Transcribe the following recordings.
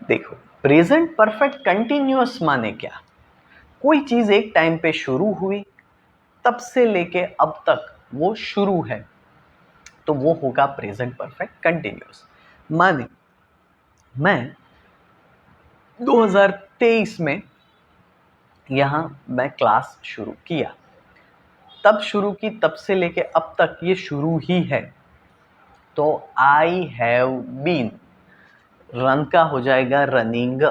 देखो, present perfect continuous माने क्या? कोई चीज एक टाइम पे शुरू हुई, तब से लेके अब तक वो शुरू है, तो वो होगा प्रेजेंट परफेक्ट कंटिन्यूअस। माने मैं 2023 में यहाँ मैं क्लास शुरू किया, तब शुरू की, तब से लेके अब तक ये शुरू ही है, तो आई हैव बीन, रन का हो जाएगा running.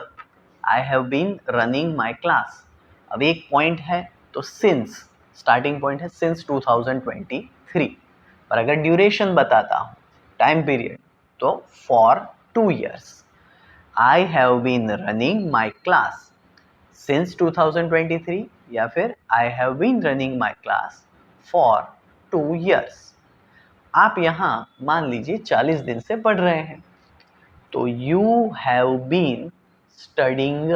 I have been running my class. अब एक पॉइंट है तो सिंस, स्टार्टिंग पॉइंट है सिंस 2023, पर अगर ड्यूरेशन बताता हूँ, टाइम पीरियड, तो for 2 years। I have been running my class since 2023, या फिर I have been running my class for 2 years। आप यहाँ मान लीजिए 40 दिन से पढ़ रहे हैं, तो you have been studying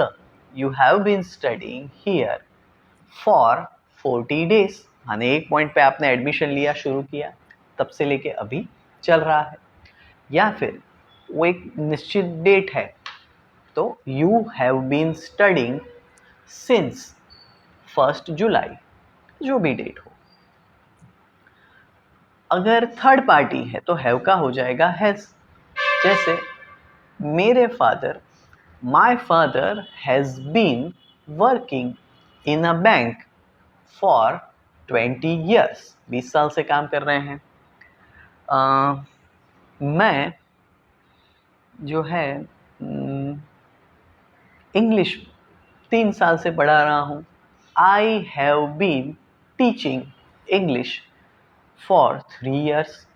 here for 40 days। माने एक पॉइंट पे आपने एडमिशन लिया, शुरू किया, तब से लेके अभी चल रहा है। या फिर वो एक निश्चित डेट है, तो you have been studying since 1st July, जो भी डेट हो। अगर थर्ड पार्टी है तो हैव का हो जाएगा हैज। जैसे मेरे father, my father has been working in a bank for 20 years, 20 साल से काम कर रहे हैं। मैं जो है इंग्लिश 3 साल से पढ़ा रहा हूँ। I have been teaching English for 3 years।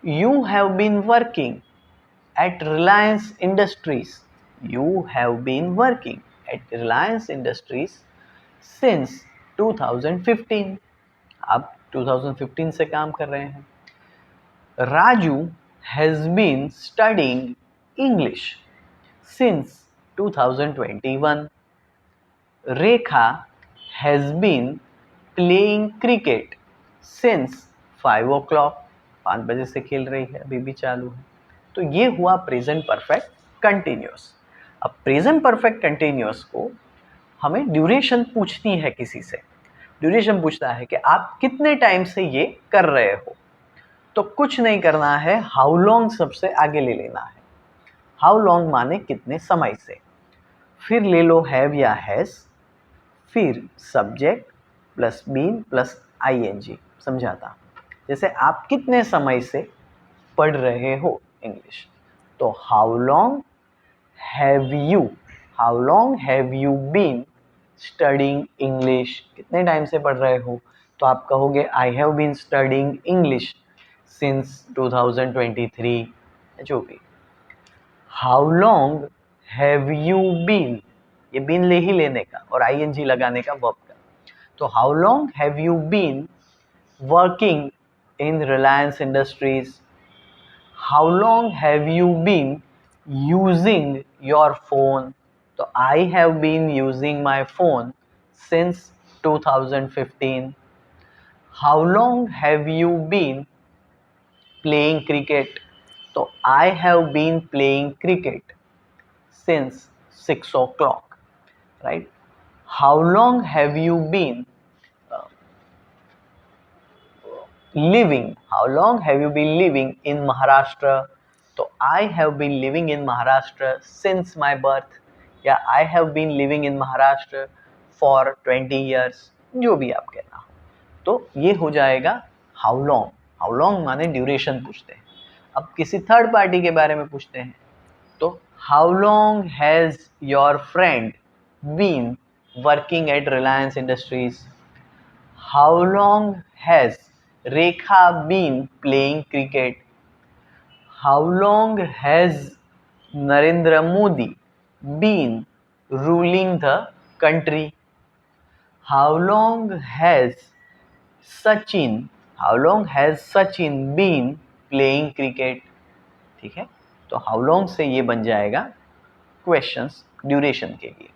You have been working at Reliance Industries. You have been working at Reliance Industries since 2015. आप 2015 से काम कर रहे हैं। Raju has been studying English since 2021. Rekha has been playing cricket since 5 o'clock. 5 बजे से खेल रही है, अभी भी चालू है। तो ये हुआ प्रेजेंट परफेक्ट कंटिन्यूअस। अब प्रेजेंट परफेक्ट कंटिन्यूअस को हमें ड्यूरेशन पूछती है किसी से। ड्यूरेशन पूछता है कि आप कितने टाइम से ये कर रहे हो, तो कुछ नहीं करना है, हाउ लॉन्ग सबसे आगे ले लेना है। हाउ लॉन्ग माने कितने समय से, फिर ले लो हैव या हैज, फिर subject plus been plus ING. समझाता, जैसे आप कितने समय से पढ़ रहे हो इंग्लिश, तो how long have you been studying English, कितने टाइम से पढ़ रहे हो, तो आप कहोगे I have been studying English since 2023, जो भी। How long have you been, ये बीन ले ही लेने का और आईएनजी लगाने का, वर्ब का। तो how long have you been working in Reliance Industries. How long have you been using your phone? तो I have been using my phone since 2015. How long have you been playing cricket? तो I have been playing cricket since 6 o'clock, right? How long have you been living? How long have you been living in Maharashtra? तो I have been living in Maharashtra since my birth, या I have been living in Maharashtra for 20 years, जो भी आप कहना हो। तो ये हो जाएगा हाउ लॉन्ग। हाउ लॉन्ग माने ड्यूरेशन पूछते हैं। अब किसी थर्ड पार्टी के बारे में पूछते हैं, तो how long has your friend been working at Reliance Industries. How long has Rekha been playing cricket? How long has Narendra Modi been ruling the country? How long has Sachin been playing cricket? ठीक है, तो how long से ये बन जाएगा questions duration के लिए।